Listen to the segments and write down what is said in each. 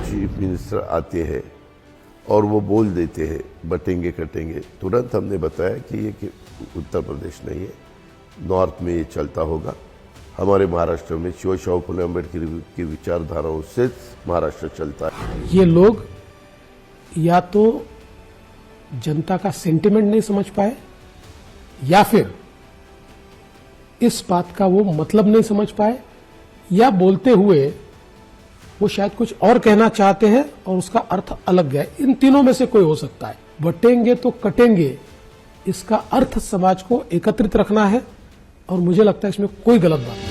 Chief minister आते हैं और वो बोल देते हैं बटेंगे कटेंगे, तुरंत हमने बताया कि ये कि उत्तर प्रदेश नहीं है, नॉर्थ में ये चलता होगा। हमारे महाराष्ट्र में शिवशाहू फुले अम्बेडकर की विचारधाराओं से महाराष्ट्र चलता है। ये लोग या तो जनता का सेंटिमेंट नहीं समझ पाए या फिर इस बात का वो मतलब नहीं समझ पाए, या बोलते हुए वो शायद कुछ और कहना चाहते हैं और उसका अर्थ अलग गया। इन तीनों में से कोई हो सकता है। बटेंगे तो कटेंगे, इसका अर्थ समाज को एकत्रित रखना है और मुझे लगता है इसमें कोई गलत बात नहीं।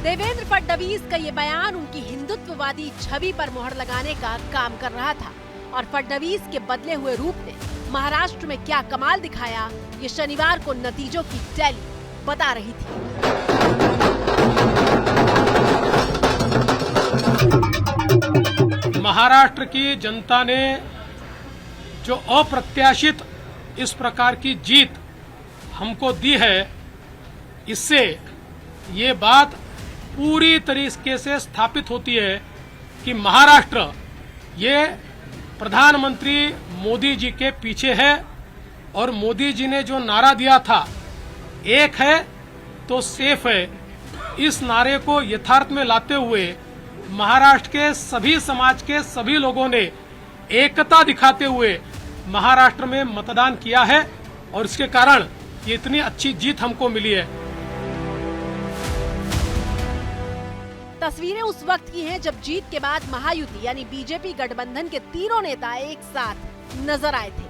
देवेंद्र फडणवीस का ये बयान उनकी हिंदुत्ववादी छवि पर मोहर लगाने का काम कर रहा था और फडणवीस के बदले हुए रूप ने महाराष्ट्र में क्या कमाल दिखाया, ये शनिवार को नतीजों की टैली बता रही थी। महाराष्ट्र की जनता ने जो अप्रत्याशित इस प्रकार की जीत हमको दी है, इससे ये बात पूरी तरीके से स्थापित होती है कि महाराष्ट्र ये प्रधानमंत्री मोदी जी के पीछे है और मोदी जी ने जो नारा दिया था, एक है तो सेफ है, इस नारे को यथार्थ में लाते हुए महाराष्ट्र के सभी समाज के सभी लोगों ने एकता दिखाते हुए महाराष्ट्र में मतदान किया है और इसके कारण ये इतनी अच्छी जीत हमको मिली है। तस्वीरें उस वक्त की हैं जब जीत के बाद महायुति यानी बीजेपी गठबंधन के तीनों नेता एक साथ नजर आए थे।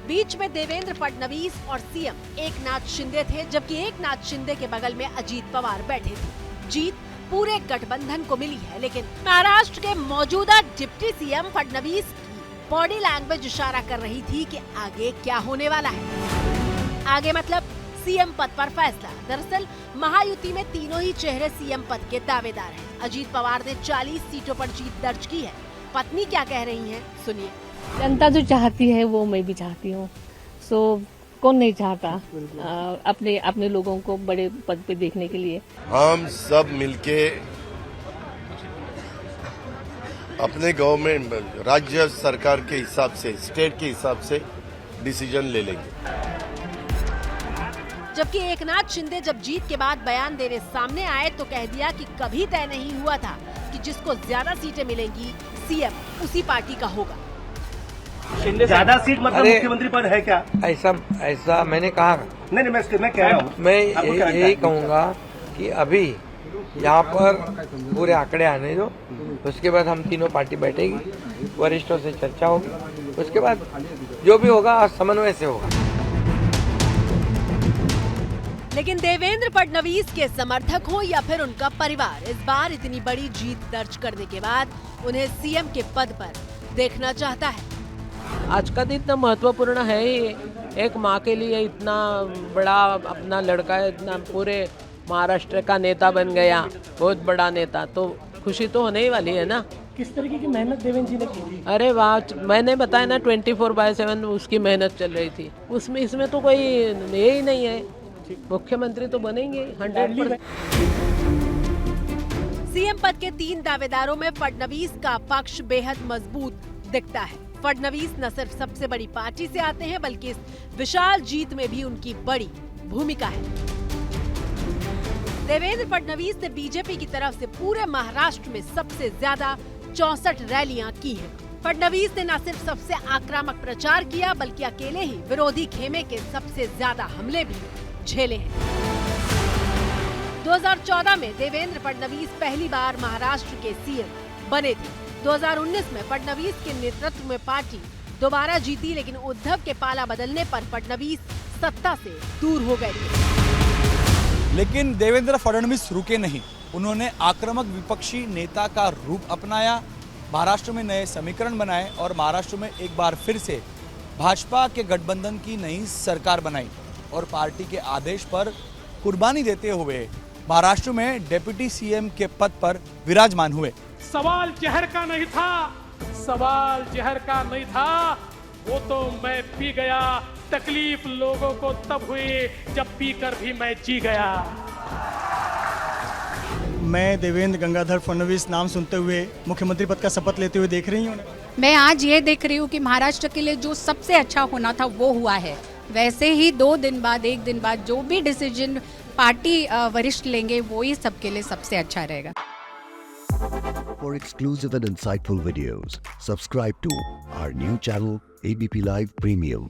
बीच में देवेंद्र फडणवीस और सीएम एकनाथ शिंदे थे, जबकि एकनाथ शिंदे के बगल में अजीत पवार बैठे थे। जीत पूरे गठबंधन को मिली है, लेकिन महाराष्ट्र के मौजूदा डिप्टी सीएम फडणवीस की बॉडी लैंग्वेज इशारा कर रही थी कि आगे क्या होने वाला है। आगे मतलब सीएम पद पर फैसला। दरअसल महायुति में तीनों ही चेहरे सीएम पद के दावेदार हैं। अजीत पवार ने 40 सीटों पर जीत दर्ज की है। पत्नी क्या कह रही हैं, सुनिए। जनता जो चाहती है वो मैं भी चाहती हूँ। सो कौन नहीं चाहता अपने लोगों को बड़े पद पे देखने के लिए। हम सब मिलके अपने गवर्नमेंट राज्य सरकार के हिसाब से, स्टेट के हिसाब से डिसीजन ले लेंगे। जबकि एकनाथ शिंदे जब जीत के बाद बयान देने सामने आए तो कह दिया कि कभी तय नहीं हुआ था कि जिसको ज्यादा सीटें मिलेंगी सीएम उसी पार्टी का होगा। शिंदे ज्यादा सीट मतलब मुख्यमंत्री पद है क्या? ऐसा मैंने कहा नहीं, मैं कह रहा हूँ, मैं यही कहूँगा कि अभी यहाँ पर पूरे आंकड़े आने दो, उसके बाद हम तीनों पार्टी बैठेगी, वरिष्ठों से चर्चा होगी, उसके बाद जो भी होगा समन्वय से होगा। लेकिन देवेंद्र फडणवीस के समर्थक हो या फिर उनका परिवार, इस बार इतनी बड़ी जीत दर्ज करने के बाद उन्हें सीएम के पद पर देखना चाहता है। आज का दिन इतना महत्वपूर्ण है ही। एक माँ के लिए इतना बड़ा अपना लड़का इतना पूरे महाराष्ट्र का नेता बन गया, बहुत बड़ा नेता, तो खुशी तो होने ही वाली है ना। किस तरीके की मेहनत देवेंद्र जी ने की थी? अरे वाह, मैंने बताया ना 24/7 उसकी मेहनत चल रही थी। उसमें इसमें तो कोई ये ही नहीं है, मुख्यमंत्री तो बनेंगे 100%। सीएम पद के 3 दावेदारों में फडणवीस का पक्ष बेहद मजबूत दिखता है। फडणवीस न सिर्फ सबसे बड़ी पार्टी से आते हैं, बल्कि इस विशाल जीत में भी उनकी बड़ी भूमिका है। देवेंद्र फडणवीस ने बीजेपी की तरफ से पूरे महाराष्ट्र में सबसे ज्यादा 64 रैलियां की हैं। फडणवीस ने न सिर्फ सबसे आक्रामक प्रचार किया, बल्कि अकेले ही विरोधी खेमे के सबसे ज्यादा हमले भी झेले हैं। 2014 में देवेंद्र फडणवीस पहली बार महाराष्ट्र के सीएम बने थे। 2019 में फडणवीस के नेतृत्व में पार्टी दोबारा जीती, लेकिन उद्धव के पाला बदलने पर फडणवीस सत्ता से दूर हो गए थे। लेकिन देवेंद्र फडणवीस रुके नहीं, उन्होंने आक्रामक विपक्षी नेता का रूप अपनाया, महाराष्ट्र में नए समीकरण बनाए और महाराष्ट्र में एक बार फिर से भाजपा के गठबंधन की नई सरकार बनाई और पार्टी के आदेश पर कुर्बानी देते हुए महाराष्ट्र में डिप्टी सीएम के पद पर विराजमान हुए। सवाल जहर का नहीं था, सवाल जहर का नहीं था, वो तो मैं पी गया। तकलीफ लोगों को तब हुई जब पीकर भी मैं जी गया। मैं देवेंद्र गंगाधर फडणवीस नाम सुनते हुए मुख्यमंत्री पद का शपथ लेते हुए देख रही हूँ। मैं आज ये देख रही हूँ कि महाराष्ट्र के लिए जो सबसे अच्छा होना था वो हुआ है। वैसे ही 2 दिन बाद 1 दिन बाद जो भी डिसीजन पार्टी वरिष्ठ लेंगे वो ही सबके लिए सबसे अच्छा रहेगा। For exclusive and insightful videos, subscribe to our new channel ABP Live Premium.